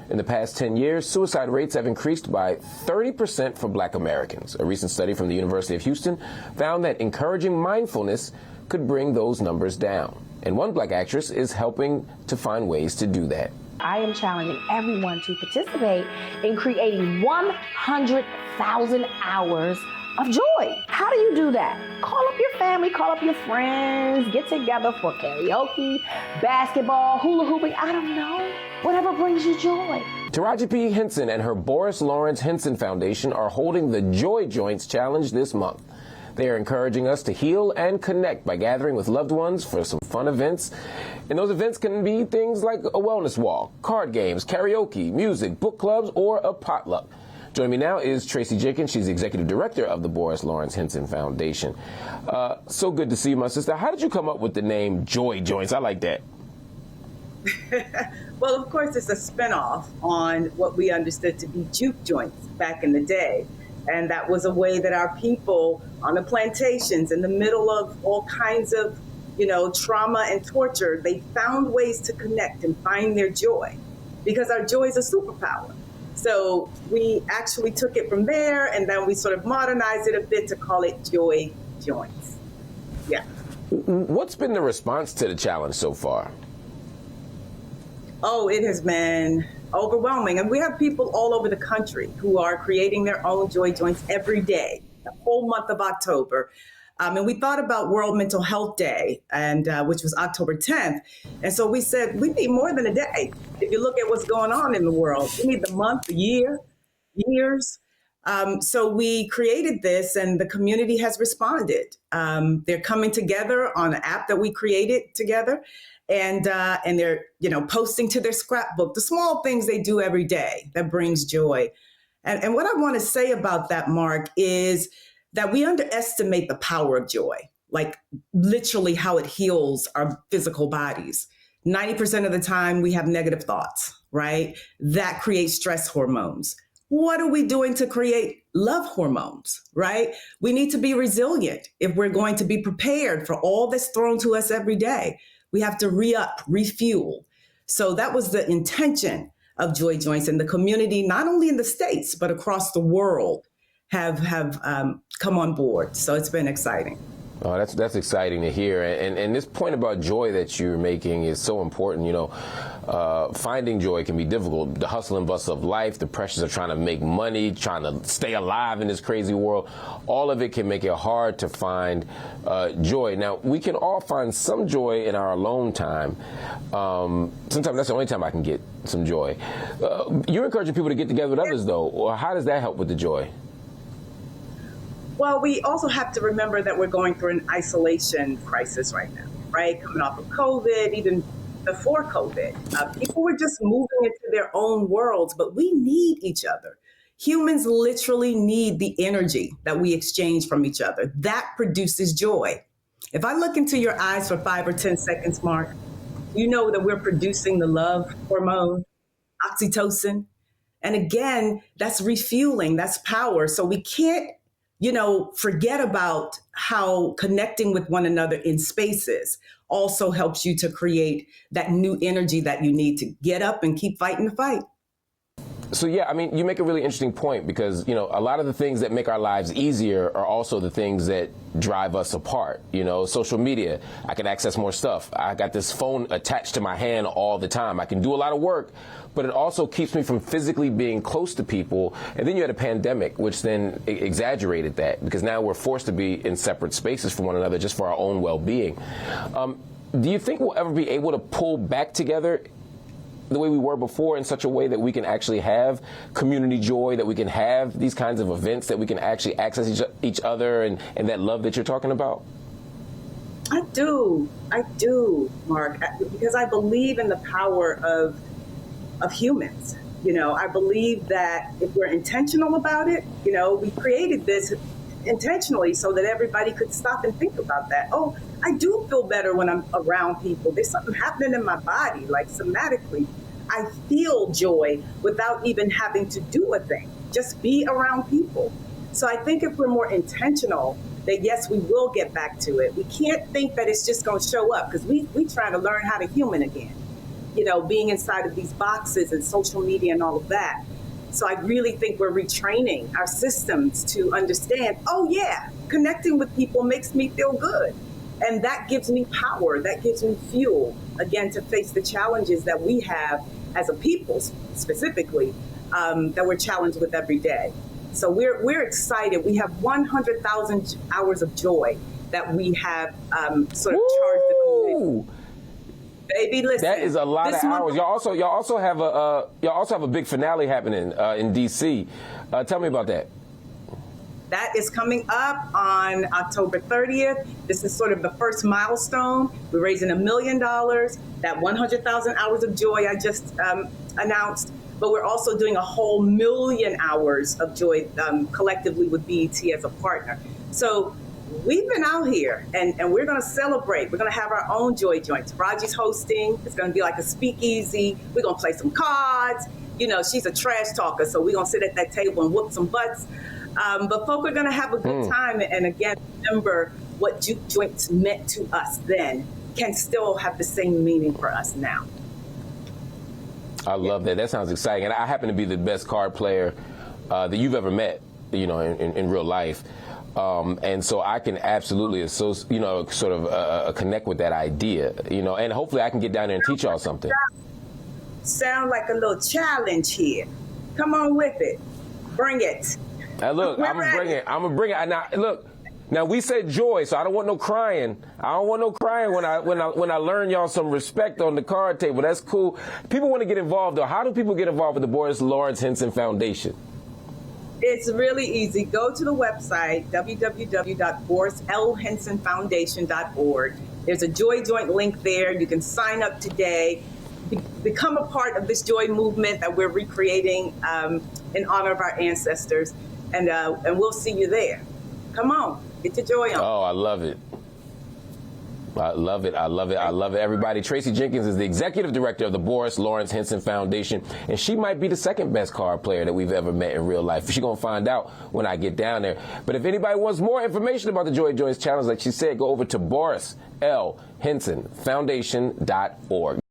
In the past 10 years, suicide rates have increased by 30% for Black Americans. A recent study from the University of Houston found that encouraging mindfulness could bring those numbers down. And one Black actress is helping to find ways to do that. I am challenging everyone to participate in creating 100,000 hours of joy. How do you do that? Call up your family, call up your friends, get together for karaoke, basketball, hula hooping, I don't know. Whatever brings you joy. Taraji P. Henson and her Boris Lawrence Henson Foundation are holding the Joy Joints Challenge this month. They are encouraging us to heal and connect by gathering with loved ones for some fun events. And those events can be things like a wellness walk, card games, karaoke, music, book clubs, or a potluck. Joining me now is Tracy Jenkins. She's the executive director of the Boris Lawrence Henson Foundation. So good to see you, my sister. How did you come up with the name Joy Joints? I like that. Well, of course, it's a spinoff on what we understood to be juke joints back in the day. And that was a way that our people on the plantations in the middle of all kinds of, trauma and torture, they found ways to connect and find their joy, because our joy is a superpower. So we actually took it from there, and then we sort of modernized it a bit to call it Joy Joints. Yeah. What's been the response to the challenge so far? Oh, it has been overwhelming. And we have people all over the country who are creating their own Joy Joints every day, the whole month of October. And we thought about World Mental Health Day, and which was October 10th. And so we said, we need more than a day. If you look at what's going on in the world, we need the month, the year, years. So we created this, and the community has responded. They're coming together on an app that we created together. And they're, posting to their scrapbook, the small things they do every day that brings joy. And what I want to say about that, Marc, is that we underestimate the power of joy, like literally how it heals our physical bodies. 90% of the time we have negative thoughts, right? That creates stress hormones. What are we doing to create love hormones, right? We need to be resilient if we're going to be prepared for all that's thrown to us every day. We have to re-up, refuel. So that was the intention of Joy Joints, and the community, not only in the States, but across the world, have come on board. So it's been exciting. Oh, that's exciting to hear. And this point about joy that you're making is so important. Finding joy can be difficult. The hustle and bustle of life, the pressures of trying to make money, trying to stay alive in this crazy world, all of it can make it hard to find joy. Now, we can all find some joy in our alone time. Sometimes that's the only time I can get some joy. You're encouraging people to get together with others, though. How does that help with the joy? Well, we also have to remember that we're going through an isolation crisis right now, right? Coming off of COVID, even before COVID. People were just moving into their own worlds, but we need each other. Humans literally need the energy that we exchange from each other. That produces joy. If I look into your eyes for 5 or 10 seconds, Marc, you know that we're producing the love hormone, oxytocin. And again, that's refueling, that's power. So we can't forget about how connecting with one another in spaces also helps you to create that new energy that you need to get up and keep fighting the fight. So, yeah, I mean, you make a really interesting point because, a lot of the things that make our lives easier are also the things that drive us apart. Social media, I can access more stuff. I got this phone attached to my hand all the time. I can do a lot of work, but it also keeps me from physically being close to people. And then you had a pandemic, which then exaggerated that because now we're forced to be in separate spaces from one another just for our own well-being. Do you think we'll ever be able to pull back together the way we were before in such a way that we can actually have community joy, that we can have these kinds of events, that we can actually access each other and that love that you're talking about? I do, Marc, because I believe in the power of humans. I believe that if we're intentional about it, we created this intentionally so that everybody could stop and think about that. Oh, I do feel better when I'm around people. There's something happening in my body, like somatically. I feel joy without even having to do a thing, just be around people. So I think if we're more intentional, that yes, we will get back to it. We can't think that it's just going to show up because we trying to learn how to human again. being inside of these boxes and social media and all of that. So I really think we're retraining our systems to understand, oh yeah, connecting with people makes me feel good. And that gives me power, that gives me fuel, again, to face the challenges that we have as a people specifically, that we're challenged with every day. So we're excited. We have 100,000 hours of joy that we have sort of charged the community. Baby, listen. That is a lot of hours. Y'all also have a big finale happening in DC. Tell me about that. That is coming up on October 30th. This is sort of the first milestone. We're raising $1 million. That 100,000 hours of joy I just announced. But we're also doing a whole 1 million hours of joy collectively with BET as a partner. So we've been out here, and we're going to celebrate. We're going to have our own joy joints. Taraji's hosting. It's going to be like a speakeasy. We're going to play some cards. She's a trash talker, so we're going to sit at that table and whoop some butts. But folk are going to have a good time. And again, remember what juke joints meant to us then can still have the same meaning for us now. I love that. That sounds exciting. And I happen to be the best card player that you've ever met, in real life. And so I can absolutely connect with that idea, and hopefully I can get down there and teach y'all something. Sound like a little challenge here. Come on with it. Bring it. Now look, I'm gonna bring it. Now look, now we said joy, so I don't want no crying. I don't want no crying when I learn y'all some respect on the card table. That's cool. People want to get involved though. How do people get involved with the Boris Lawrence Henson Foundation? It's really easy. Go to the website, www.borislhensonfoundation.org. There's a Joy Joint link there. You can sign up today, become a part of this joy movement that we're recreating in honor of our ancestors, and we'll see you there. Come on, get your joy on. Oh, I love it. I love it. I love it. I love it. Everybody, Tracy Jenkins is the executive director of the Boris Lawrence Henson Foundation, and she might be the second best card player that we've ever met in real life. She's going to find out when I get down there. But if anybody wants more information about the Joy Joints challenge, like she said, go over to borislhensonfoundation.org.